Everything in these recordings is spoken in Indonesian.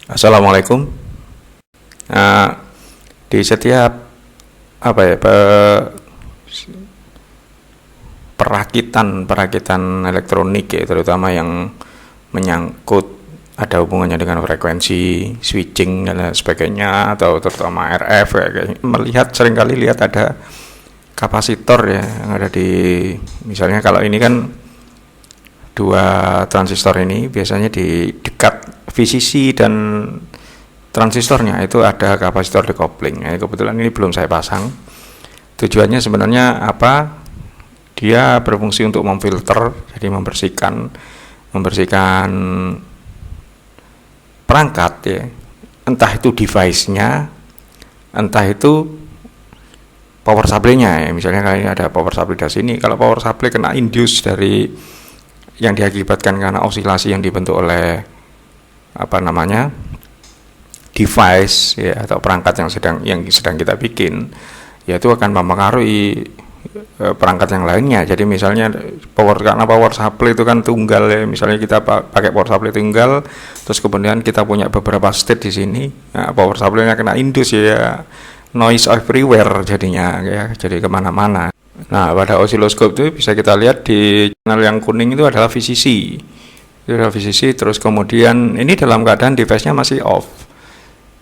Assalamualaikum. Nah, di setiap perakitan elektronik ya, terutama yang menyangkut ada hubungannya dengan frekuensi switching dan lain sebagainya, atau terutama RF ya, melihat seringkali lihat ada kapasitor ya yang ada di, misalnya kalau ini kan dua transistor ini biasanya di dekat VCC dan transistornya itu ada kapasitor decoupling. Nah, kebetulan ini belum saya pasang. Tujuannya sebenarnya apa? Dia berfungsi untuk memfilter, jadi membersihkan perangkat ya, entah itu device-nya, entah itu power supply-nya ya. Misalnya kalau ini ada power supply di sini, kalau power supply kena induce dari yang diakibatkan karena osilasi yang dibentuk oleh device ya, atau perangkat yang sedang kita bikin, yaitu akan mempengaruhi perangkat yang lainnya. Jadi misalnya karena power supply itu kan tunggal ya, misalnya kita pakai power supply tunggal, terus kemudian kita punya beberapa state di sini, nah, power supply-nya kena induce ya, noise everywhere jadinya ya, jadi kemana-mana. Nah, pada osiloskop itu bisa kita lihat di channel yang kuning itu adalah VCC. Itu adalah VCC, terus kemudian ini dalam keadaan device-nya masih off.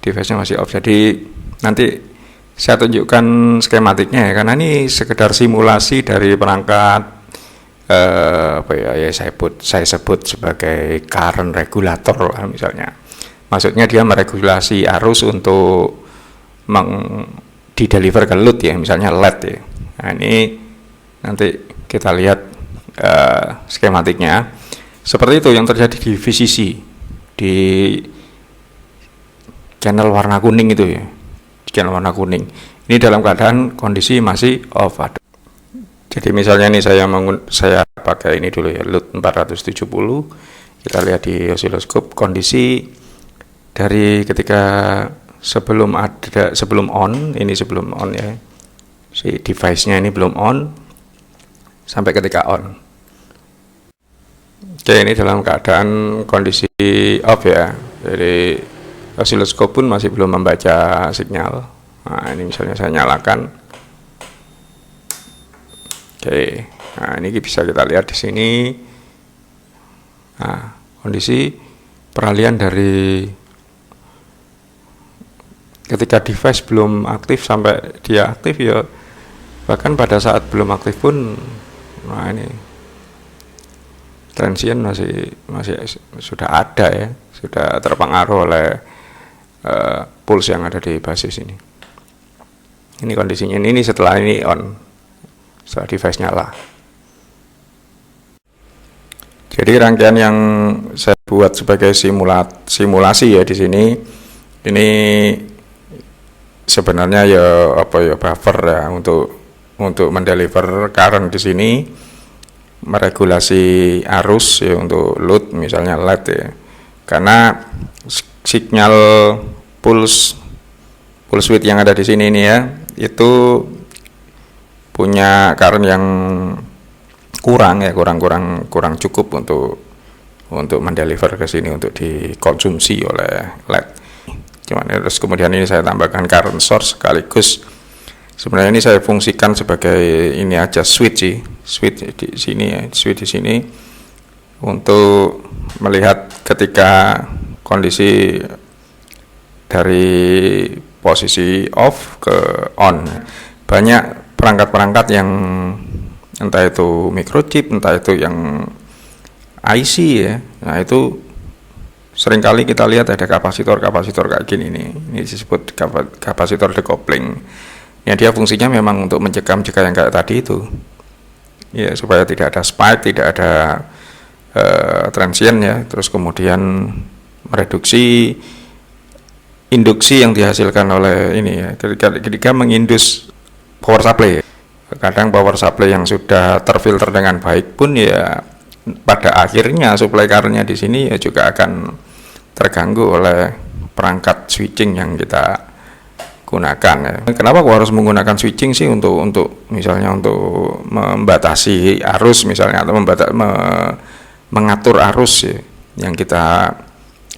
Jadi nanti saya tunjukkan skematiknya ya, karena ini sekedar simulasi dari perangkat saya sebut sebagai current regulator misalnya. Maksudnya dia meregulasi arus untuk dideliver ke load ya, misalnya LED ya. Nah, ini nanti kita lihat skematiknya. Seperti itu yang terjadi di VCC, di channel warna kuning itu ya. Channel warna kuning. Ini dalam keadaan kondisi masih off. Jadi misalnya ini saya pakai ini dulu ya, load 470. Kita lihat di osiloskop kondisi dari ketika sebelum on ya. Si device-nya ini belum on sampai ketika on. Oke, ini dalam keadaan kondisi off ya. Jadi osiloskop pun masih belum membaca sinyal. Nah, ini misalnya saya nyalakan. Oke. Nah, ini bisa kita lihat di sini. Nah, kondisi peralihan dari ketika device belum aktif sampai dia aktif ya, bahkan pada saat belum aktif pun, nah ini transient masih sudah ada ya, sudah terpengaruh oleh pulse yang ada di basis ini. Ini kondisinya, ini setelah ini on, setelah device nyala. Jadi rangkaian yang saya buat sebagai simulasi ya di sini, ini sebenarnya ya buffer ya untuk mendeliver current di sini, meregulasi arus ya untuk load misalnya LED ya. Karena sinyal pulse width yang ada di sini ini ya, itu punya current yang kurang cukup untuk mendeliver ke sini untuk dikonsumsi oleh LED. Terus kemudian ini saya tambahkan current source sekaligus, sebenarnya ini saya fungsikan sebagai ini aja switch di sini untuk melihat ketika kondisi dari posisi off ke on. Banyak perangkat-perangkat yang entah itu microchip, entah itu yang IC ya. Nah, itu seringkali kita lihat ada kapasitor kayak gini nih. Ini disebut kapasitor decoupling. Ya, dia fungsinya memang untuk mencegah yang kayak tadi itu. Ya, supaya tidak ada spike, tidak ada transient ya. Terus kemudian mereduksi induksi yang dihasilkan oleh ini ya. Ketika mengindus power supply. Kadang power supply yang sudah terfilter dengan baik pun ya pada akhirnya supply current-nya di sini ya juga akan terganggu oleh perangkat switching yang kita gunakan ya. Kenapa aku harus menggunakan switching sih? Untuk misalnya untuk membatasi arus misalnya, atau mengatur arus ya, yang kita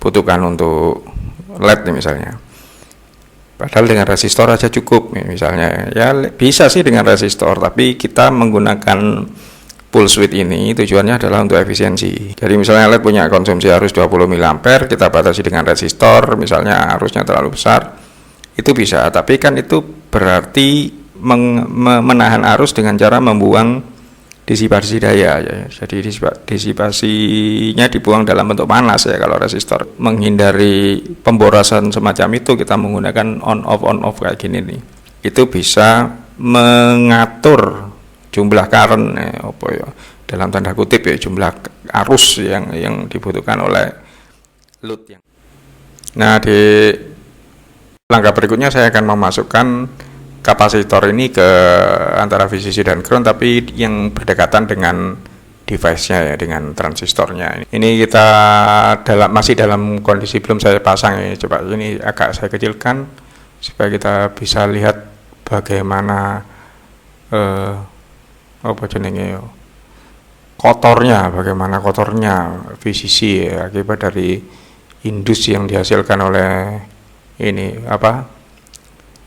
butuhkan untuk LED nih misalnya. Padahal dengan resistor aja cukup misalnya. Ya bisa sih dengan resistor, tapi kita menggunakan full switch ini tujuannya adalah untuk efisiensi. Jadi misalnya LED punya konsumsi arus 20 mA, kita batasi dengan resistor, misalnya arusnya terlalu besar, itu bisa. Tapi kan itu berarti menahan arus dengan cara membuang disipasi daya ya. Jadi disipasinya dibuang dalam bentuk panas ya kalau resistor. Menghindari pemborosan semacam itu kita menggunakan on off kayak gini nih. Itu bisa mengatur jumlah current dalam tanda kutip ya, jumlah arus yang dibutuhkan oleh load yang. Nah, di langkah berikutnya saya akan memasukkan kapasitor ini ke antara VCC dan ground, tapi yang berdekatan dengan device-nya ya, dengan transistornya. Ini kita masih dalam kondisi belum saya pasang ya. Coba ini agak saya kecilkan supaya kita bisa lihat bagaimana bagaimana kotornya VCC ya, akibat dari indus yang dihasilkan oleh ini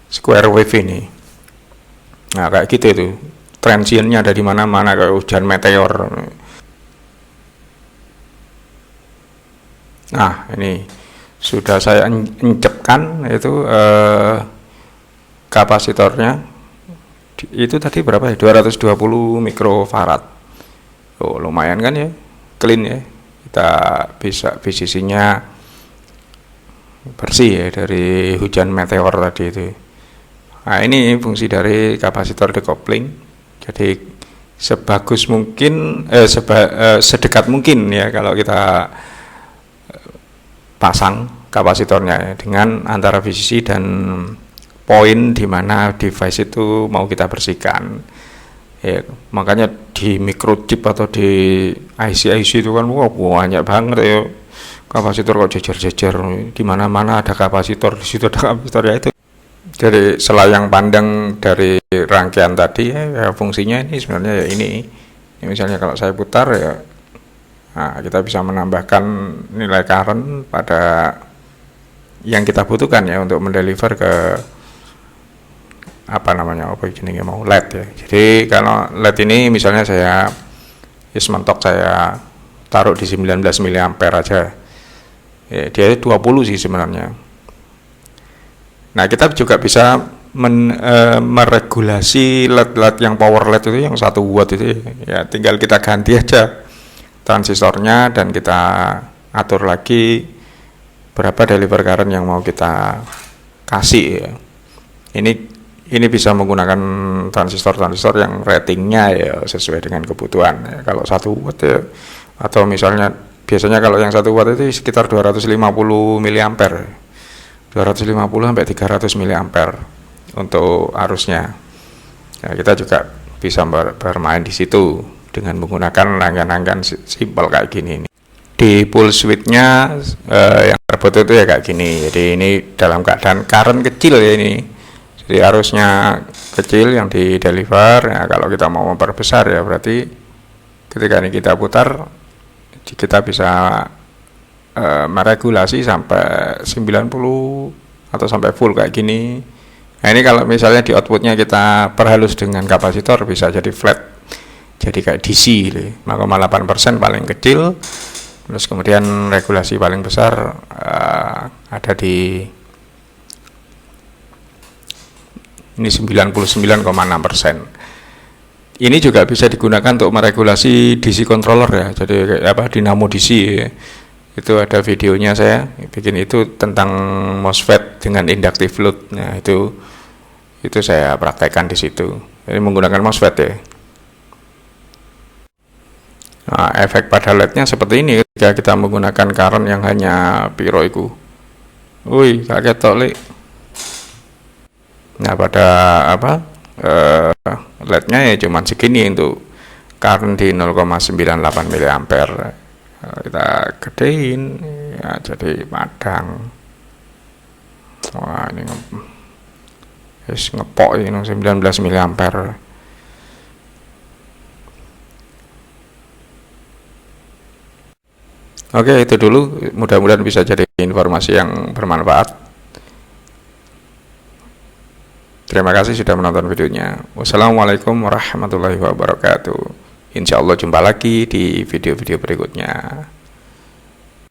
square wave ini. Nah kayak gitu itu, transientnya ada di mana-mana kayak hujan meteor. Nah ini sudah saya encepkan itu kapasitornya. Itu tadi berapa ya? 220 mikrofarad. Oh lumayan kan ya, clean ya. Kita bisa VCC-nya bersih ya dari hujan meteor tadi itu. Nah ini fungsi dari kapasitor decoupling. Jadi sebagus mungkin, sedekat mungkin ya kalau kita pasang kapasitornya ya, dengan antara VCC dan poin di mana device itu mau kita bersihkan. Ya, makanya di microchip atau di IC itu kan banyak banget ya kapasitor kok jejer-jejer, di mana-mana ada kapasitor, di situ ada kapasitor ya itu. Jadi selayang pandang dari rangkaian tadi ya fungsinya ini sebenarnya ya ini misalnya kalau saya putar ya, nah, kita bisa menambahkan nilai current pada yang kita butuhkan ya untuk mendeliver ke mau LED ya. Jadi kalau LED ini misalnya saya mentok saya taruh di 19 mA aja ya, dia 20 sih sebenarnya. Nah kita juga bisa meregulasi LED yang power LED itu yang 1 watt itu ya, tinggal kita ganti aja transistornya dan kita atur lagi berapa deliver current yang mau kita kasih ya. Ini bisa menggunakan transistor yang ratingnya ya sesuai dengan kebutuhan ya. Kalau 1 watt ya, atau misalnya biasanya kalau yang 1 watt itu sekitar 250 mA, 250 sampai 300 mA untuk arusnya. Ya, kita juga bisa bermain di situ dengan menggunakan rangkaian simpel kayak gini. Di full switch-nya yang terbut itu ya kayak gini. Jadi ini dalam keadaan current kecil ya ini. Jadi arusnya kecil yang di deliver. Ya, kalau kita mau memperbesar ya berarti ketika ini kita putar kita bisa meregulasi sampai 90 atau sampai full kayak gini. Nah ini kalau misalnya di outputnya kita perhalus dengan kapasitor bisa jadi flat, jadi kayak DC 5,8% paling kecil, terus kemudian regulasi paling besar ada di ini 99,6%. Ini juga bisa digunakan untuk meregulasi DC controller ya, jadi dinamo DC ya. Itu ada videonya saya bikin itu tentang MOSFET dengan inductive load. Nah, itu saya praktekkan di situ. Jadi menggunakan MOSFET ya. Nah, efek pada LED-nya seperti ini ketika kita menggunakan current yang hanya piro iku. Wih, kaget tok, Lek. Nah, pada LED-nya ya cuman segini untuk current di 0,98 mA. Kita gedein ya jadi padang. Wah ini ngepok ini 19 mA. Oke itu dulu, mudah-mudahan bisa jadi informasi yang bermanfaat. Terima kasih sudah menonton videonya. Wassalamualaikum warahmatullahi wabarakatuh. Insya Allah jumpa lagi di video-video berikutnya.